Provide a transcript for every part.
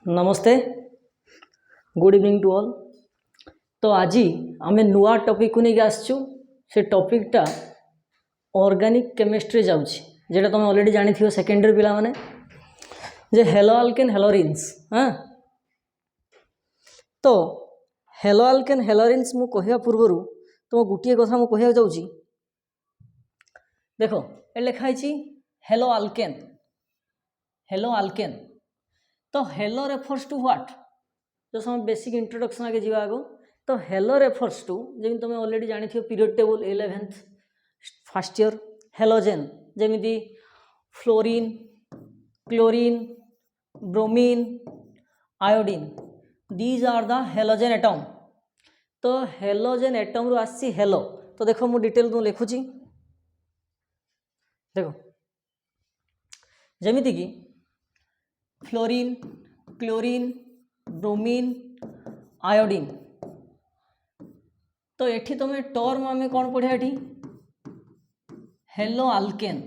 नमस्ते good evening to all. तो आज आम नुआ टॉपिक को नहीं आसचु से टॉपिकटा ऑर्गेनिक केमिस्ट्री जाऊँगी जेटा तुम ऑलरेडी जानी थी सेकेंडरी पिला माने जे हेलो अल्केन हेलोरिन्स। हाँ तो हेलो अल्केन हेलोरिन्स मु कहवा पूर्व तुम गोटे कथा मु कहवा जाऊँगी देखो ये लिखाई हेलो अल्केन तो हेलो रेफर्स टू व्हाट जो समय बेसिक इंट्रोडक्शन आगे जीवा आगो तो हेलो रेफर्स टू जमी तुम ऑलरेडी जानी थी period table 11th first year halogen जमी fluorine chlorine bromine iodine these are the halogen atom. तो हेलोजेन एटम रु आसी हेलो तो देखो मु डिटेल तुम लिखुची देखो जमीती कि फ्लोरीन क्लोरीन ब्रोमीन आयोडीन तो एठी तुम टर्म आम कौन पढ़िया एठी हेलो अल्केन।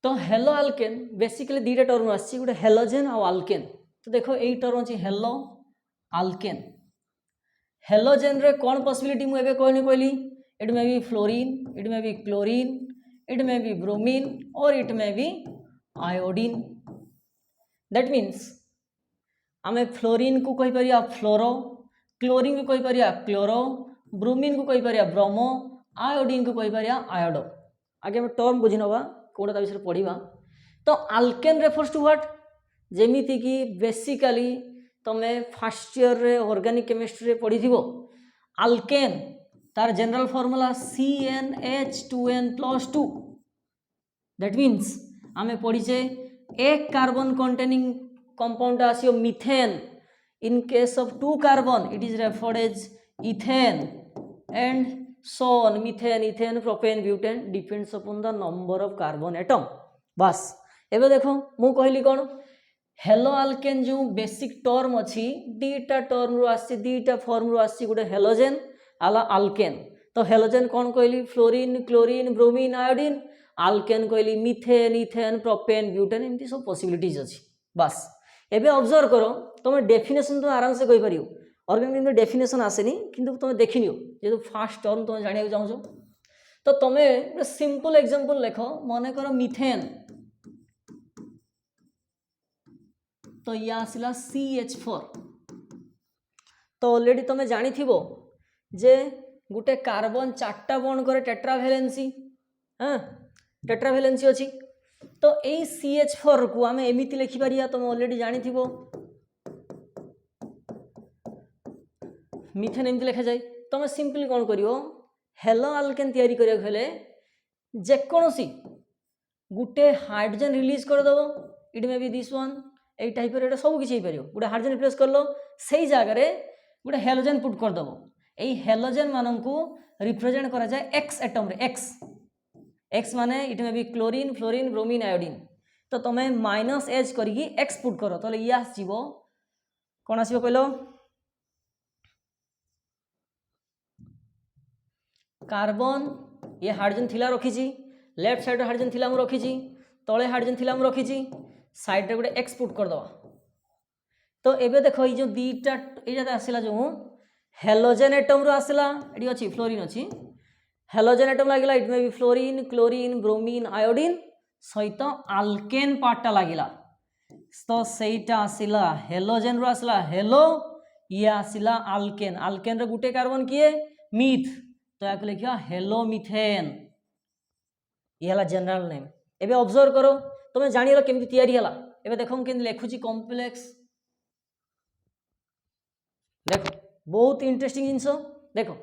तो हेलो अल्केन बेसिकली दीटा टर्म आसी गोटे हेलोजेन और अल्केन। तो देखो यही टर्म अच्छी हेलो अल्केन हेलोजेन रे कौन पॉसिबिलिटी मुझे कहली it may be fluorine it may be chlorine it may be bromine or it may be iodine. That means आम फ्लोरीन को कही परिया फ्लोरो क्लोरीन को कही परिया क्लोरो ब्रोमीन को कही परिया ब्रोमो आयोडीन को कही परिया आयोडो। आगे हम टर्म बुझी नवा कौन ता विषय पढ़ा। तो अल्केन रेफर्स टू व्हाट जेमिति कि बेसिकली तमे फर्स्ट ईयर रे ऑर्गेनिक केमिस्ट्री पढ़ी थी अल्केन तार general formula CnH2n+2। That means आम पढ़ीचे एक कार्बन कंटेनिंग कंपाउंड आसियो methane in case of 2 carbon it is referred as ethane and so on methane ethane propane butane depends upon the number of carbon atom. बस एबे देखो मु कहली कौन हेलो अल्केन जो बेसिक टर्म अच्छी दीटा टर्म रु आसी दीटा फॉर्म रु आसी गोटे हेलोजेन आला अल्केन। तो हेलोजेन कौन कहली fluorine chlorine bromine iodine alkane कहली मिथेन इथेन प्रोपेन ब्यूटेन एमती सब पॉसिबिलिटीज अच्छी। बस एबे ऑब्जर्व करो तुम डेफिनेशन तुम आराम से कहि परियो ऑर्गेनिक डेफिनेशन आसेनी किंतु तुम देखिनियो जेतु फास्ट टर्म तुम जानिया चाहो तो तुम सिंपल एग्जांपल लेख मन कर मिथेन तो ये आसला CH4। तो ऑलरेडी तुम जानी थीबो जे गुटे कार्बन 4टा बॉन्ड करे टेट्राभैलेंसी। हाँ टेट्राभैलेंसी अच्छी तो यही CH4 को आम एमती लिखिपर तुम ऑलरेडी जानी थीबो मिथेन एमती लिखा जाए। तुम सिंपली कौन करियो हेलो अल्केन तैयारी करिया हेले जेकोसी गुटे हाइड्रोजन रिलीज करदेव it may be this one यही टाइप सब किसी गोटे हाइड्रोजन रिप्लेस कर लो से जगार गोटे हेलोजेन पुट करदेव यही हेलोजेन मान को रिप्रेजेंट करा जाए एक्स एटम रे एक्स माने it may be chlorine fluorine bromine iodine. तो तुम -H करके एक्स पुट कर तो ये आसो कौन आसो कहलो कार्बन ये हाइड्रोजन थिला रखी लेफ्ट साइड हाइड्रोजन थिला मु रखी तले हाइड्रोजन थिला मु रखी साइड रे गोटे एक्स पुट करदवा। तो एबे देखो ये जो दीटा ये आसला जो हेलोजेन एटम रो आसला ये अच्छी फ्लोरीन अच्छी हेलोजेन एटम लगिला it may be fluorine chlorine bromine iodine सहित अल्केन पार्टा लगिला तो सेटा आसला हेलोजेन रो आसला हेलो ये आसला अल्केन अल्केन रे गुटे कार्बन किए मिथ तो या लिखा हेलो मिथेन ये हला जनरल नेम। एबे ऑब्जर्व करो तुम जानियो केमती तैयारी हला एबे देखो केमती लिखुची कॉम्प्लेक्स देखो बहुत इंटरेस्टिंग जिनस देखो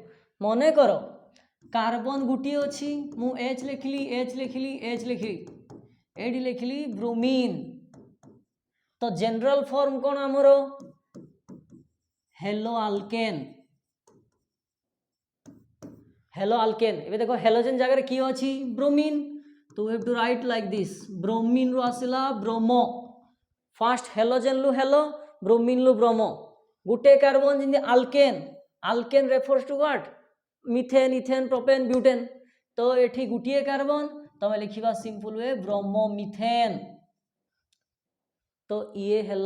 मने करो कार्बन गुटी अच्छी मु H लिखली एडी लिखली ब्रोमीन तो जनरल फॉर्म कौन आमर हेलो अल्केन एबे देखो हेलोजेन जगह की अच्छी ब्रोमीन तो we have to write like this bromine रु आसला ब्रोमो फास्ट हेलोजेन लु हेलो ब्रोमीन लु ब्रोमो गुटे कार्बन जिंदे alkane refers to what methane ethane propane butane तो एठी गुटिए कार्बन तमें लिखा सिंपल वे ब्रोमोमिथेन। तो ये है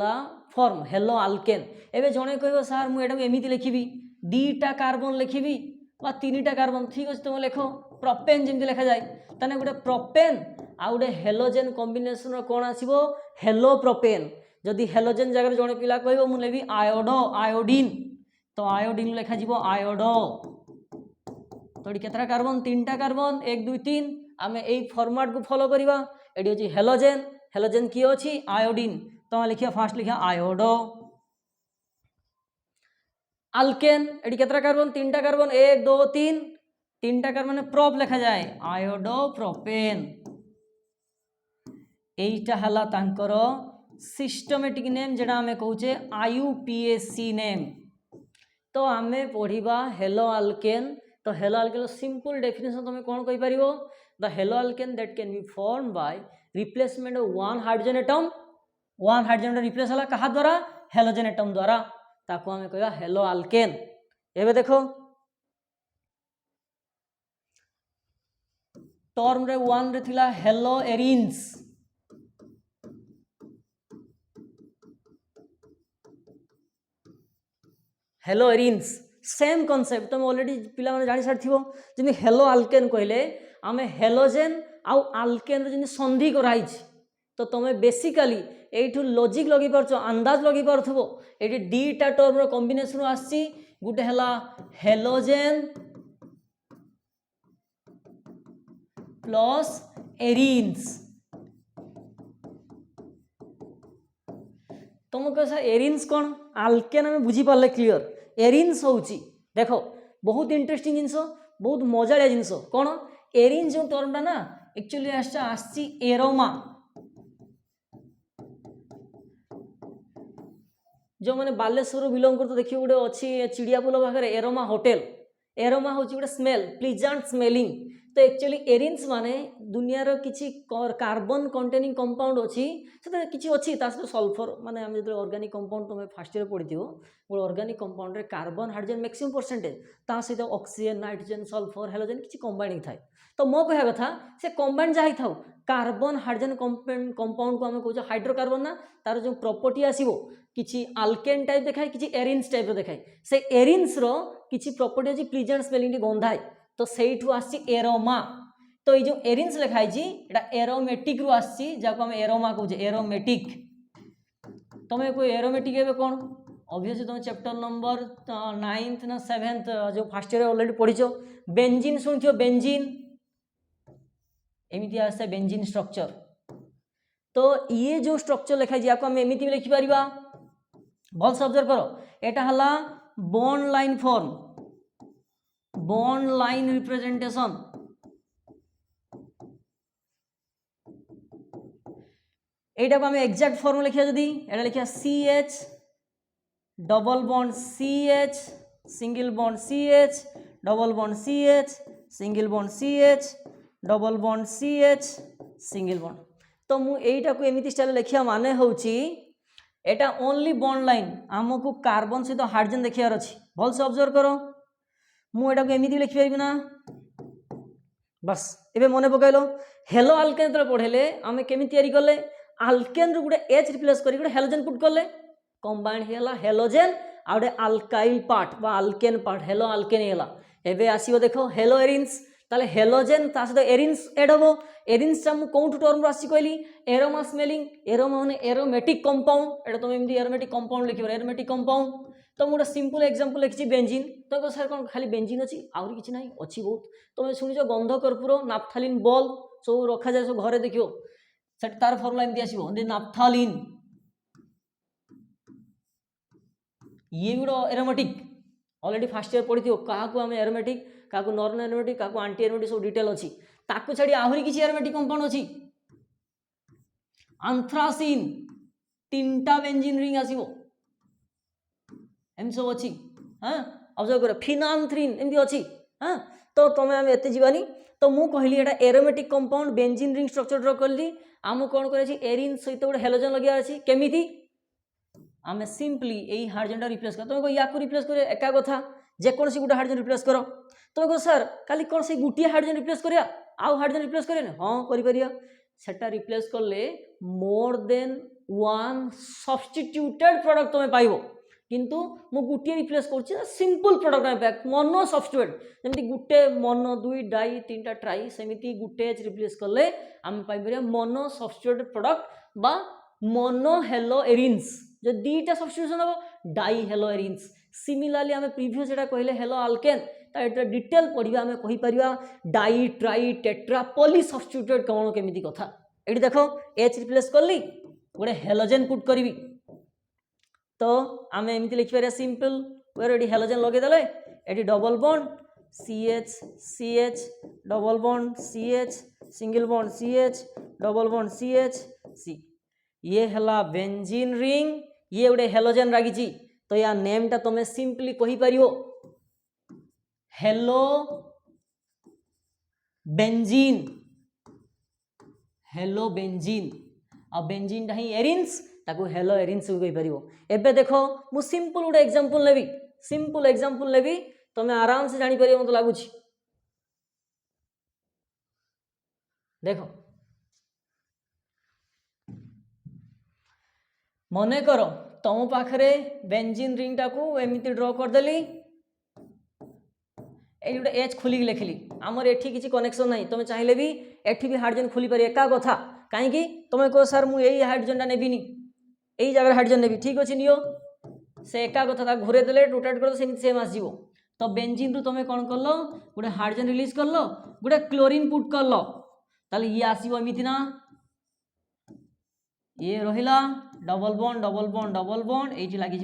फॉर्म हेलो आल्केन। एवं जड़े कह सार मुझे एमती लिखी दीटा कार्बन लिखी बा तीनटा कार्बन ठीक अच्छे तुम लिख प्रोपेन जमी लिखा जाए ताने गोटे प्रोपेन आ गोटे हेलोजेन कॉम्बिनेशन कौन आसो हेलो प्रोपेन। जदि हेलोजेन जगह जड़े पिला कह मुझे आयोडो आयोडीन तो आयोडीन लिखा आयोडो। तो ये केतटा कार्बन तीनटा कार्बन 1 2 3 आम यही फॉर्मेट को फॉलो करवा। ये हूँ हेलोजेन हेलोजेन किए अच्छी आयोडीन तो लिखा फास्ट लिखा आयोडो। आल्केन ये केतटा कार्बन तीनटा कार्बन 1 2 3 तीनटा कार्बन प्रोप लिखा जाए आयोडो प्रोपेन। यहीटा है तांकर सिस्टमेटिक नेम जेटा आम कहे IUPAC नेम। तो आम पढ़ा हेलो आल्केन। तो हेलो आल्केन सिंपल डेफिनेशन तुम कौन कही पार the halo alkane that can be form by replacement of one hydrogen atom. One hydrogen replace है क्या द्वारा हेलोजेन एटम द्वारा ताको आम कह हेलो आल्केन। एबे देखो टर्म रे वन रे थिला hello arenes hello arenes same concept तुम ऑलरेडी पिला माने जानि सारि थिबो जमी हेलो आल्केन कहले आमे हेलोजेन आउ आल्केन जमी संधि कराई तो तुम्हें बेसिकली यू लॉजिक लगे पार्छ अंदाज लगे पार्थबो ये दीटा टर्म कॉम्बिनेशन आसी गोटे है हेलोजेन प्लस एरिन्स। तुम कह एरिन्स कौन आल्केन आम बुझीपारे क्लीयर। एरिन्स हूँ देख बहुत इंटरेस्टिंग जिनस बहुत मजा जिनस कौन एरिन्स जो टर्मटा ना एक्चुअली आसी एरोमा जो मैंने बालेश्वर बिलंग कर तो देखिए गोटे अच्छी चिड़ियापुल पाखे एरोमा होटेल एरोमा हूँ गोटे स्मेल प्लीजेंट स्मेलिंग। तो एक्चुअली एरिन्स माने दुनियार किसी कार्बन कंटेनिंग कंपाउंड अच्छी से किसी अच्छी सल्फर माने आम जो ऑर्गेनिक कंपाउंड तुम फास्ट ईयर पढ़ी गोटे ऑर्गेनिक कंपाउंड रे कार्बन हाइड्रोजन मैक्सिमम परसेंटेज ता सहित ऑक्सीजन नाइट्रोजन सल्फर हेलोजेन किसी कंबाइंड थाए। तो मो कह कथा से कंबाइंड जहाँ था कार्बन हाइड्रोजन कंपाउंड को आम कहे हाइड्रोकार्बन ना तार जो प्रॉपर्टी आसो किसी आल्केन टाइप देखाए किसी एरिन्स टाइप देखाए से एरिन्स रो किसी प्रॉपर्टी अच्छी प्लीजेंट स्मेलिंग गंधाए तो सहीठू आसी एरोमा। तो ये जो एरिन्स लिखाई एटा एरोमेटिक रु आसी जाको हम एरोमा कहे एरोमेटिक। तुम्हें कोई एरोमेटिक है कौन ऑब्वियसली तुम चैप्टर नंबर 9th ना 7th जो फास्ट ईयर ऑलरेडी पढ़ीच बेंजीन शुणिथ बेंजीन एमती आसे बेंजीन स्ट्रक्चर। तो ये जो स्ट्रक्चर लिखाई या आम एमती भी लिखिपर भल से ऑब्जर्व करो एटा हला bond line form bond line representation. एटा को आम एक्जाक्ट फॉर्म लिखा जदि एटा लिखा CH double bond CH single bond CH double bond CH single bond CH double bond CH single bond. तो मुझा को एमती स्टाइल लिखा माने होची एटा ओनली बॉन्ड लाइन आमको कार्बन सहित हाइड्रोजन देखार अच्छी भल से ऑब्जर्व करो मुझा को एमती लिखिपारि ना बस एबे मने पकाइल हेलो आल्केन जो पढ़ेले आम केमी तैयारी कले आल्केन रू गोटे एच रिप्लेस कर गोटे हेलोजेन पुट कले कंबाइंड है हेलोजेन आ गोटे आल्काइल पार्ट बा आल्केन पार्ट हेलो आल्केन है। एबे आसीबो देखो हेलो एरिन्स ताले हेलोजेन ता सहित एरिन्स एड हम एरिन्स कौन टर्म आसी कहली एरोमा स्मेलिंग एरोमा माने एरोमेटिक कंपाउंड एटा तुम एमती एरोमेटिक कंपाउंड लिखिब एरोमेटिक कंपाउंड। तो मुझे सिंपल एग्जांपल लिखी बेंजीन तो सर कौन खाली बेंजीन अच्छी आहरी किसी ना अच्छी बहुत तुम शुणिच गंध कर्पूर नाफ्थालिन बल सब रखा जाए सब घरे देखियो से तार फर्मुला एमती आसो नाफ्थालिन ये गोटे एरोमेटिक ऑलरेडी फास्ट ईयर पढ़ी क्या आम एरोमेटिक क्या नॉन एरोमेटिक क्या आंटी एरोमेटिक सब डिटेल अच्छी ताकू छाड़ी आहरी किसी एरोमेटिक कंपाउंड अच्छी आंथ्रासिन 3टा बेंजीन रिंग आसो एम सब अच्छी हाँ ऑब्जर्व कर फिनांथ्रिन एमती अच्छी हाँ। तो तुम आम एत जावानी तो मुझे कहली एटा aromatic compound benzene ring structure ड्र कली आम कौन कर एरिन सहित गोटे हेलोजेन लगे अच्छी केमी आम सिंपली यही हाइड्रोजन रिप्लेस कर तुम या रिप्लेस कर एका कथा जेकोसी गोटे हाइड्रोजन रिप्लेस कर तुम कह सर खाली कौन से गोटे हाइड्रोजन रिप्लेस करिया आउ हाइड्रोजन रिप्लेस करें हाँ करिया सेटा रिप्लेस कले more than one substituted product तुम पाइबो किंतु मु गोटे रिप्लेस कर सिंपल प्रोडक्ट मोनो सब्स्टिट्यूट जमी गोटे मोनो दुई डाई तीन टा ट्राई सेमती गोटे एच रिप्लेस कले आम पाइपर मोनो सब्स्टिट्यूटेड प्रोडक्ट बा मोनो हेलो एरिन्स जो दीटा सब्स्टिट्यूशन हम डाई हेलो एरिन्स सिमिलारली आम प्रीवियस जेटा कहले हेलो आल्केन ता डिटेल पढ़ा आम कहीपर di tri tetra poly substituted कौन केमी कथा ये देख एच रिप्लेस कली गोटे हेलोजेन पुट करी तो आम एमती लिखिपर सिंपल वे हेलोजेन लगेदे ये double bond CH CH double bond CH single bond CH double bond CH C ये हला बेंजीन रिंग ये गोटे हेलोजेन रागी तो या नेम टा तुम्हें सिंपली कही पारियो हेलो बेंजीन आ बेंजीन टा ही एरिन्स ताको हेलो एरिन्स कही पारियो एबे देखो मु सिंपल गोटे एग्जांपल लेबी तुम्हें आराम से जानी पारियो मत लागुछि देखो मने करो तुम पाखरे बेंजीन रिंग टाकू एमती ड्र करदेली ये गोटे एच खोलिक लिखिली आमर एठी किसी कनेक्शन नहीं तुम चाहिए भी एठी भी हाइड्रोजन खोली पारे एका कथा कहीं तुम कह सर मुझे हाइड्रोजन नेबिनी यही जगह हाइड्रोजन नेबी ठीक अच्छे नियो से एका कथा घूरे देले रोटेट कर सेम आसो तो बेंजीन रु तुम कौन कल गोटे हाइड्रोजन रिलीज कल गोटे क्लोरीन पुट कल ताले ये आसो एमती ना ये रहिला डबल बॉन्ड ये लगी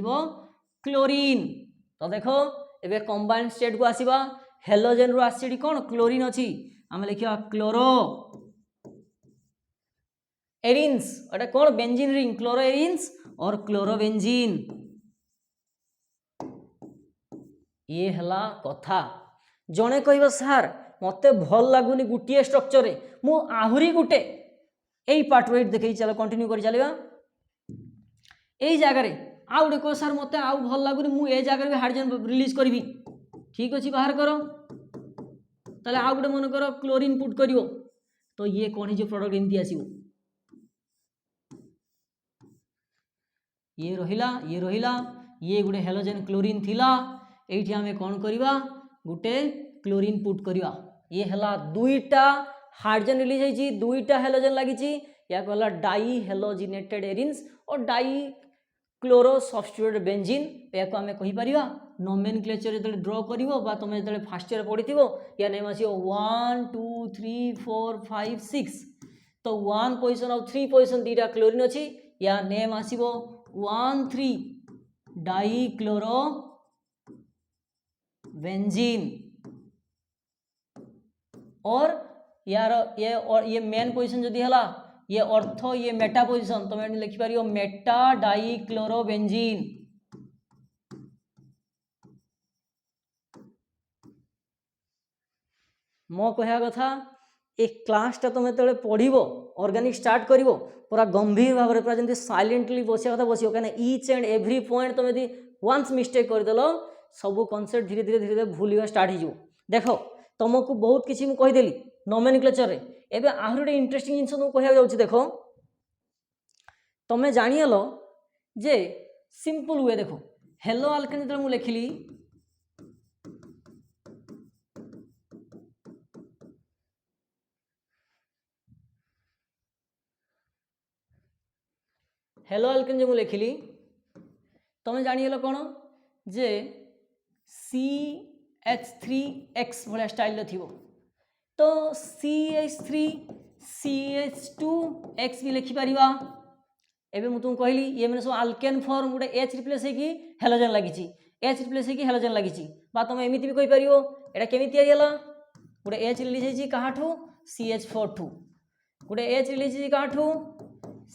क्लोरीन तो देखो एबे कंबाइंड स्टेट को आसीबा हेलोजेन रु आसीडी कौन क्लोरीन अच्छी आम लिखा क्लोरो एरिन्स एटा कौन बेंजीन रिंग क्लोरो एरिन्स और क्लोरोबेंजीन ये हला कथा जड़े कह सार मते भल लगुनि गोटे स्ट्रक्चर मु आहुरी गोटे यही पार्ट वेट देखे चलो कंटिन्यू कर चलवा यही जगार आउ गोटे कह सार मत आउ भल लगुनि मुझे जगह भी हाइड्रोजन रिलीज करी ठीक अच्छे बाहर कर ताले आउ गोटे मन कर क्लोरीन पुट कर तो ये कौन जो प्रोडक्ट एमती आसो ये रहिला ये गोटे हेलोजेन क्लोरीन थिला एठी आमे कौन करवा गोटे क्लोरीन पुट करवा ये हला दुईटा हाइड्रोजन रिलीज होती दुईटा हेलोजेन लगी या कहला डाई हेलोजिनेटेड एरिन्स और डाई क्लोरो सब्स्टिट्यूटेड बेंजीन या आम कहीपर नोमेनक्लेचर जो ड्र कर तुम जो फास्ट ईयर पढ़ी या नेम आस 1 2 3 4 5 6 तो 1 पोजिशन और 3 पोजिशन दीटा क्लोरीन अच्छी या नेम आसो 1 3 डाई क्लोरो बेंजीन और यार ये मेन पोजिशन जदि है ये ऑर्थो ये मेटा पोजिशन तुम लिखिपर मेटा डाई क्लोरोबेंजीन मो कह कथा एक क्लासटा तुम जो पढ़ो ऑर्गेनिक स्टार्ट कर पूरा गंभीर भाव में पूरा जमी साइलेंटली बसिया कथा बस कहीं इच एंड एव्री पॉइंट तुम यदि वन्स मिस्टेक करदेल सब कनसेप्ट धीरे धीरे भूलवा स्टार्ट हो देख तुमको बहुत किसी मुझे कहीदेली नोमेनक्लेचर रे एबे आहरी गोटे इंटरेस्टिंग जिन तुमको कहया जाउछि देखो तुम जानिल जे सिंपल वे देखो हेलो आल्केन जो मुझे लिखिली हेलो आल्केन जो मुझे लिखिली तुम जानिल कौन जे CH3X भाया स्टाइल थी तो CH3 CH2X भी लिखिपर एवं मुझे तुमको कहली ये मैंने सब आल्केन फॉर्म गोटे H रिप्लेस होगी हेलोजेन लगी H रिप्लेस होगी हेलोजेन लगी तुम एमती भी कहीपर यहाँ केमी या गोटे H रिलीज होती क्या CH4 ठू गोटे H रिलीज होती क्या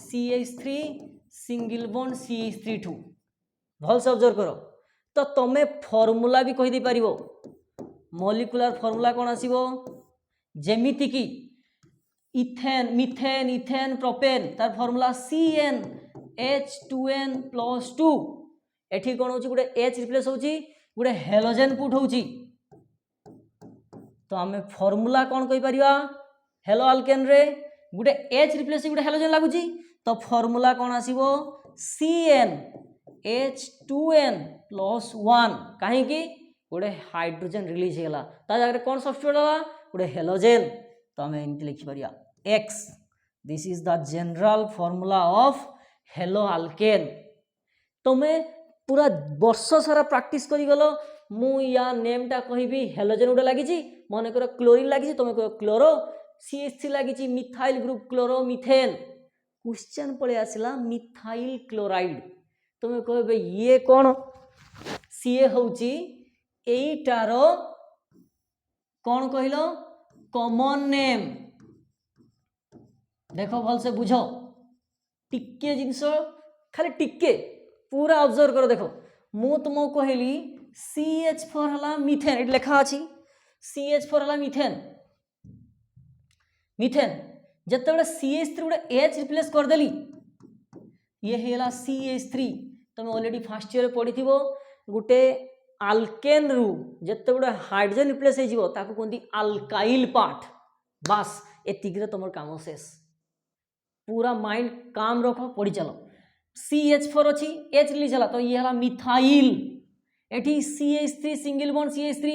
CH3 सिंगल बॉन्ड CH3 ठू भल से ऑब्जर्व कर तो तुम्हें फॉर्मूला भी कहीदे पार मॉलिक्यूलर फॉर्मूला कौन आसो जेमिति की इथेन मिथेन इथेन प्रोपेन तार फॉर्मूला CnH2n+2 एठी कौन हो गोटे H रिप्लेस होची गोटे हेलोजेन पुट होउची तो आम फॉर्मूला कौन कही परिया हेलो आल्केन रे गोटे एच रिप्लेस गोटे हेलोजेन लगुची तो फॉर्मूला कौन आसीबो CnH2n+1 कहीं गोटे हाइड्रोजन रिलीज होगा ता जगह कौन सब्स्टिट्यूट होला गोटे हेलोजेन तो आम एमती लिखि परिया X this is the general formula of hello Alcaine तुम्हें पूरा वर्ष सारा प्रैक्टिस करी गलो मु या नेमटा कहबी हेलोजेन गोटे लगी मन कर क्लोरीन लगी तुम कह क्लोरो CH3 लगी methyl group chloro methane question पड़े आसला मिथाइल क्लोराइड तुम्हें कह ये कौन सी हूँ एटार कौन कहल कॉमन नेम देख भल से बुझ टिके जिनस खाली टिके पूरा ऑब्जर्व कर देख मु तुमको कहली CH4 हला मिथेन ये लिखा अच्छी CH4 हला मिथेन मिथेन जिते CH3 गोटे H रिप्लेस करदेली ये है CH3 तुम ऑलरेडी फर्स्ट ईयर पढ़ी गोटे आल्केन रु जिते गोटे हाइड्रोजन रिप्लेस हो कहते आल्काइल पार्ट बास एतिक तुम काम शेष पूरा माइंड काम रख पढ़ी चलो CH4 अच्छी H रिलीज है तो ये है methyl eighty CH3 single bond CH3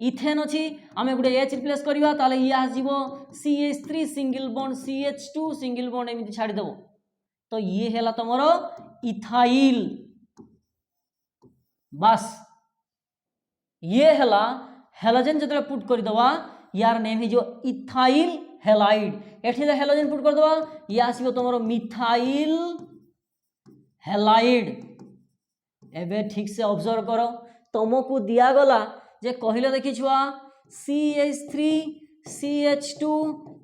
ethane अच्छी आम गोटे H रिप्लेस करवा ताले ये आसो CH3 single bond CH2 single bond एमती छाड़देव तो ये है तुम इथाइल बस ये है हेलोजेन जो पुट करदे यार नेम हो इथाइल हेलाइड एठी हेलोजेन पुट करदे ये आसो तुम मिथाइल हेलाइड एबे ठीक से ऑब्जर्व करो तुमको दिगला जे कहले देखी छुआ CH3 CH2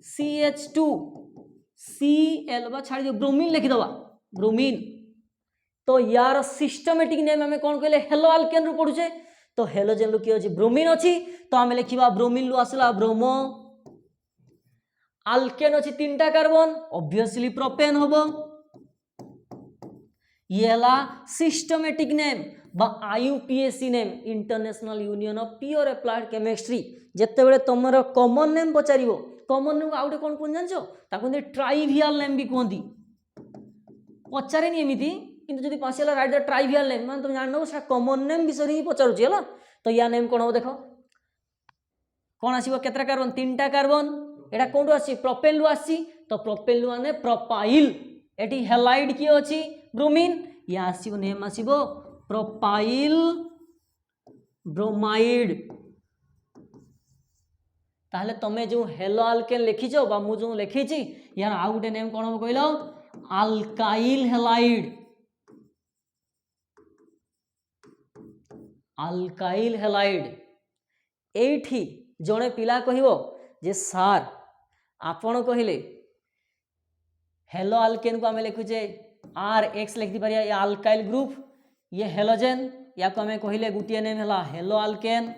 CH2 Cl छाड़ दियो ब्रोमीन लिखिदवा ब्रोमीन तो यार सिस्टमेटिक नेम आम कौन कहले हेलो आल्केन रु पढ़ुचे तो हेलोजेन रु किए ब्रोमीन अच्छी तो आम लिखा ब्रोमीन रु आसला ब्रोमो आल्केन अच्छी 3टा कार्बन ऑब्वियसली प्रोपेन होबो ये है सिस्टमेटिक नेम बा IUPAC name international union of pure applied chemistry जिते बड़े तुम कॉमन नेम पचार कॉमन नेम आउटे कौन कौन जान कहते ट्राइवियल नेम भी कहती पचारे एमती किंतु जब पासिला राइट द ट्राइवियल नेम मान तुम जान कॉमन नेम विषय ही पचारुची है तो या नेम कौन हम देख कौन आसो केतटा कार्बन 3टा कार्बन एटा कौन आसी प्रोपेन रु आसी तो प्रोपेन रु आने प्रोपाइल एटी हेलाइड किए अच्छी ब्रोमीन या आसो नेम आसो प्रोपाइल ब्रोमाइड ताहले तमे जो हेलो आल्केन लिखीच बा मु जो लिखी यार आउ गोटे नेम कौन हम कहल आल्काइल हेलाइड आल्काइल हेलाइड एठी जड़े पिला कहबो जे सार आपण कहले हेलो आल्केन को आम लिखुचे RX लिखी पारिया ये आल्काइल ग्रुप ये हेलोजेन या को आम कहले गोटे नेम है हेलो आल्केन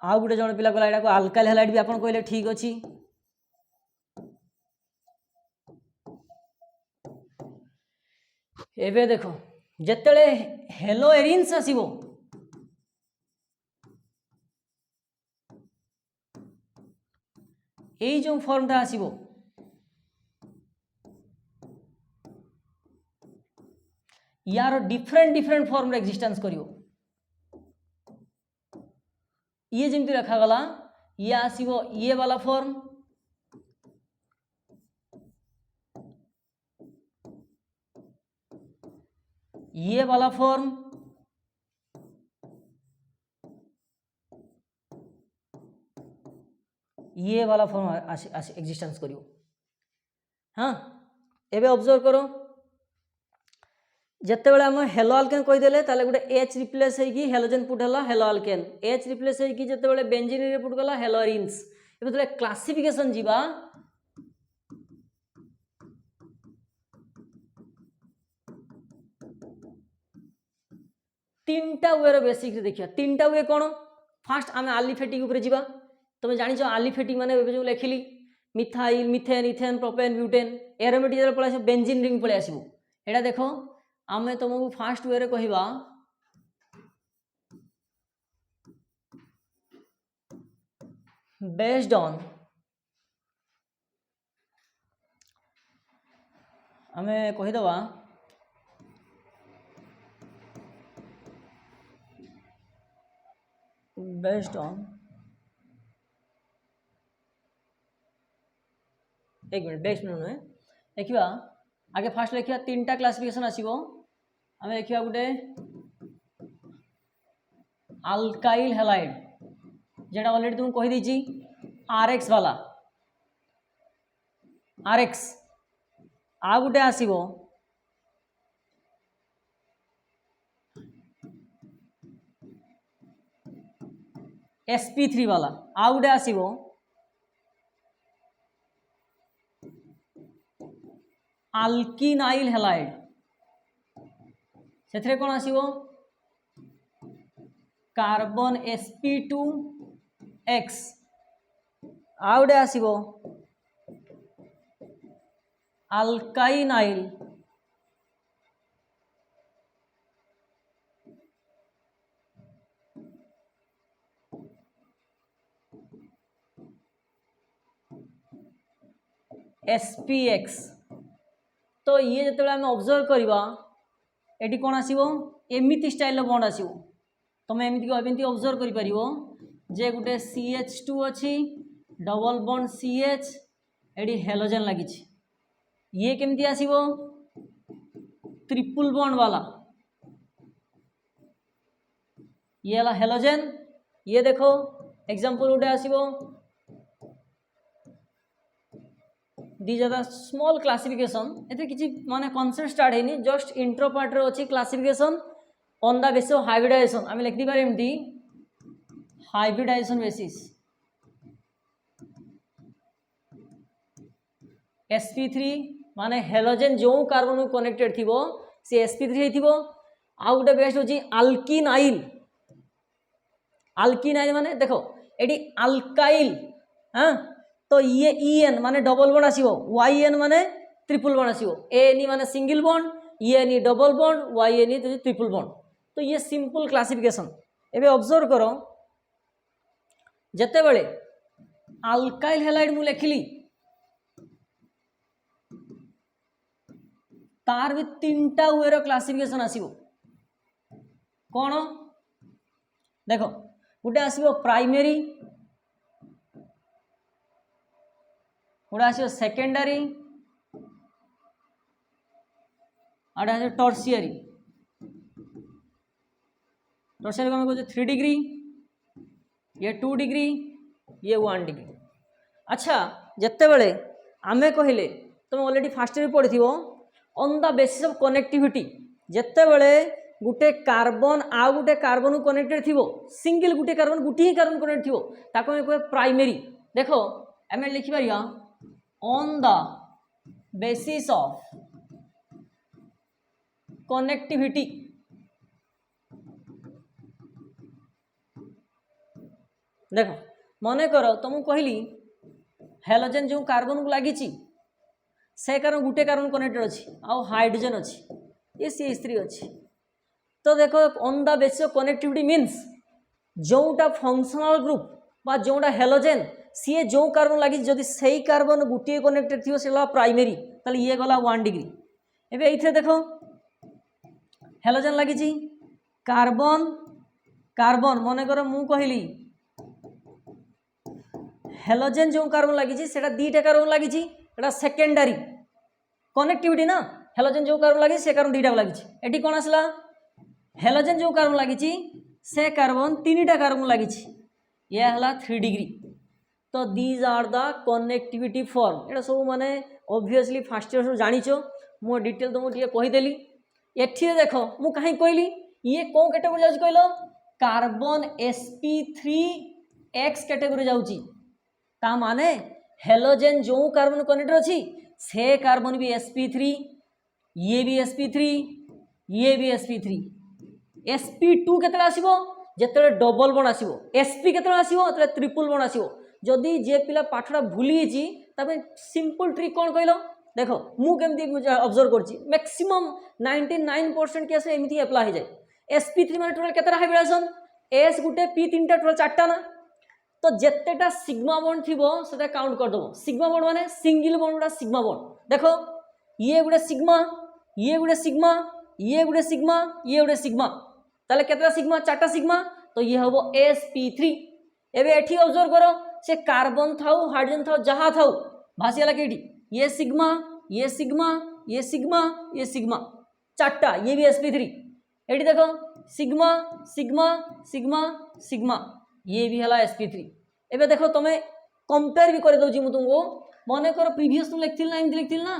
आउ गोटे जन पिला कहला को आल्काइल हेलाइड भी आपन कहले ठीक अच्छी एबे देखो जेतेले हेलो एरिन्स आसीबो এই जो फॉर्मटा आसीबो यार डिफरेंट डिफरेंट फॉर्म रे एक्जिस्टेंस करियो ये जमती रखा गला ये आसीबो ये वाला फॉर्म ये वाला फॉर्म ये वाला फॉर्म एक्जिस्टेंस करियो हाँ एबे ऑब्जर्व करो जिते बड़े आम हेलो आल्केन कहीदेले ताले गोटे H रिप्लेस होगी हेलोजेन पुट है हेलो आल्केन H रिप्लेस होगी जिते बड़े बेंजीन रे पुट गला हेलो एरिन्स एबे तले क्लासिफिकेशन जीवा तीनटा वे बेसिक देखिए तीनटा वे कौन फास्ट आम आलिफेटिक ऊपर जीवा तुम जान आलिफेटिक माने जो लिखिली methyl methane ethane propane butane aromatic पलि आस बेंजीन रिंग पलि आसो एटा देख आमे तुमको फास्ट वे रे कहिबा बेस्ड ऑन आमे कहिदवा बेस्ड ऑन एक मिनट बेस्ट मिनट नुहे देखा आगे फास्ट लिखा 3टा क्लासिफिकेशन आसीबो आमे देखिया गुटे अल्काइल हैलाइड जेटा ऑलरेडी तुमको कहि दीची आरएक्स वाला आरएक्स आ गुटे आसीबो sp3 वाला आ गुटे आसीबो अल्किनाइल हैलाइड सेथरे कोन आसीबो कार्बन sp2x आ गुटे आसीबो अल्काइनाइल SPX तो ये जो आम ऑब्जर्व करवा ये कौन आसो एमती स्टाइल बॉन्ड आसो तुम एमती ऑब्जर्व कर जे गोटे CH2 अच्छी डबल बॉन्ड CH ये हेलोजेन लगी ये केमती आसो ट्रिपल बॉन्ड वाला ये वाला हेलोजेन ये देखो एग्जांपल गोटे आसो these are the small classification एते किछि माने कॉन्सेप्ट स्टार्ट हैनी जस्ट इंट्रो पार्ट रे अछि classification on the basis of hybridization आमे लिख दी पारे एमटी हाइब्रिडाइजेशन बेसिस sp3 माने हेलोजेन जो कार्बन को कनेक्टेड थिबो से sp3 हेथिबो आ गुटे बेस्ट होछि अल्किनाइल अल्किनाइल माने देखो एडी अल्काइल हां तो ये EN माने डबल बॉन्ड आसीबो YN माने ट्रिपल बॉन्ड आसीबो ANE माने single bond ENE double bond YNE तो ट्रिपल बॉन्ड तो ये सिंपल क्लासिफिकेशन एबे ऑब्जर्व करो जते बेले अल्काइल हैलाइड मु लिखली तार भी 3टा वे रो क्लासिफिकेशन आसीबो कोन देखो गुटे आसीबो प्राइमरी गोटे आसो सेकेंडरी आटे आसो टर्शियरी टर्शियरी को कहते 3 डिग्री ये 2 डिग्री ये 1 डिग्री अच्छा जिते बड़े आमे कहले तुम ऑलरेडी फास्ट रे पढ़िथिबो on the basis of connectivity जिते बड़े गुटे कार्बन आ गुटे कार्बन कनेक्टेड थिबो सिंगल गुटे कार्बन ही कार्बन कनेक्ट थिबो ताको हम कहे प्राइमरी देखो आमे लिखि परिया on the basis of connectivity देखो मन कर तुमको कहली हेलोजेन जो कार्बन को लगी से कारण गुटे कार्बन कनेक्टेड अच्छी आ हाइड्रोजन अच्छी ये CH3 अच्छी तो देखो on the basis of connectivity means जोटा फंक्शनल ग्रुप बा जोटा हेलोजेन सी जो कार्बन लगी जदि सही कार्बन गोटे कनेक्टेड थी से प्राइमरी ताले ये गला 1 डिग्री एबे एथे देखो हेलोजेन लगी कार्बन कार्बन मन कर मु कहली हेलोजेन जो कार्बन लगी सेटा 2टा कार्बन लगी एटा सेकेंडरी कनेक्टिविटी ना हेलोजेन जो कार्बन लगी से कार्बन 2टा लगी एटी कोन आसला हेलोजेन जो कार्बन लगी से कार्बन 3टा कार्बन लगी ये हला 3 डिग्री तो these are the connectivity form एटा सब माने ऑब्वियसली फास्ट ईयर जानिछ मो डिटेल तुमको टिके कहिदेली एठी देखो मु काहे कहली ये को कैटेगरी जाउछ कहलो कार्बन sp3x कैटेगरी जाउची ता माने हेलोजेन जो कार्बन कनेक्टेड अछि से कार्बन भी sp3 ये भी sp3 ये भी sp3 sp2 केतला आसीबो जेतले डबल बॉन्ड आसीबो sp केतला आसीबो तेतले ट्रिपल बॉन्ड आसीबो जदि जे पिला पाठटा भूली जी तबे सिंपल ट्रिक कौन कहलो देखो मु केमती ऑब्जर्व करछि मैक्सिमम 99% केस एमती अप्लाई हो जाए sp3 माने टोटल केतरा हाइब्रिडाइजेशन s गुटे p तीनटा टोटल चारटा ना तो जेतेटा सिग्मा बॉन्ड थिबो सेटा काउंट कर दबो सिग्मा बॉन्ड माने सिंगल बॉन्ड गुडा सिग्मा बॉन्ड देखो ये गुटे सिग्मा ये गुटे सिग्मा ये गुटे सिग्मा ये गुटे सिग्मा ताले केतरा सिग्मा चारटा सिग्मा तो ये हबो sp3 एबे एठी ऑब्जर्व करो से कार्बन थाउ हाइड्रोजन थाउ जहा थाउ भासियाला केठी ये सिग्मा ये सिग्मा ये सिग्मा ये सिग्मा चारटा ये भी sp3 एठी देखो सिग्मा सिग्मा सिग्मा सिग्मा ये भी हला sp3 एबे देखो तमे कंपेयर भी कर दउची मु तुमको मने करो प्रीवियस तुम लिखथिल ना एमती लिखथिल ना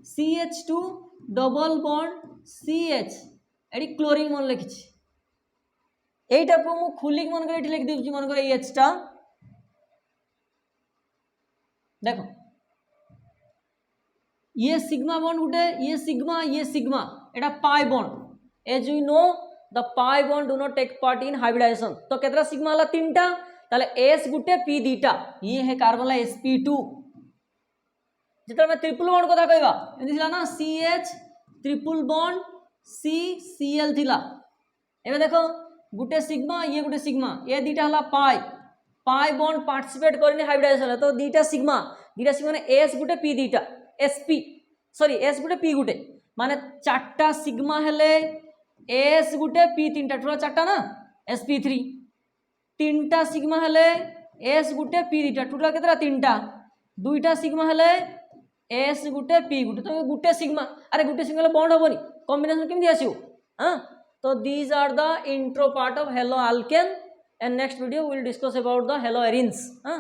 CH2 डबल बॉन्ड CH एठी क्लोरीन मन लिखिछि एटा को मु खुली मन कर एठी लिख देउची मन कर H टा देखो ये सिग्मा बॉन्ड गुटे ये सिग्मा एटा pi bond as you know the pi bond do not take part in hybridization तो केतरा सिग्मा हला तीनटा ताले s गुटे p दीटा ये है कार्बन ला sp2 जितना मैं ट्रिपल बॉन्ड कथा कहबा एंदी थिला ना CH triple bond C Cl थिला एबे देखो गुटे सिग्मा ये दीटा हला पाई बॉन्ड पार्टिसिपेट करने हाइब्रिडाइजेशन तो दीटा सिग्मा ने s गुटे p दीटा sp सॉरी s गुटे p गुटे माने चारटा सिग्मा हेले s गुटे p तीनटा टोटल चारटा ना sp3 तीनटा सिग्मा हेले s गुटे p दीटा टोटल केतरा तीनटा दुईटा सिग्मा हेले s गुटे p गुटे तो गुटे सिग्मा अरे गुटे सिग्मा बॉन्ड होबनी कॉम्बिनेशन केमती आसीओ हां तो these are the intro part of haloalkane and next video will discuss about the haloarenes हां।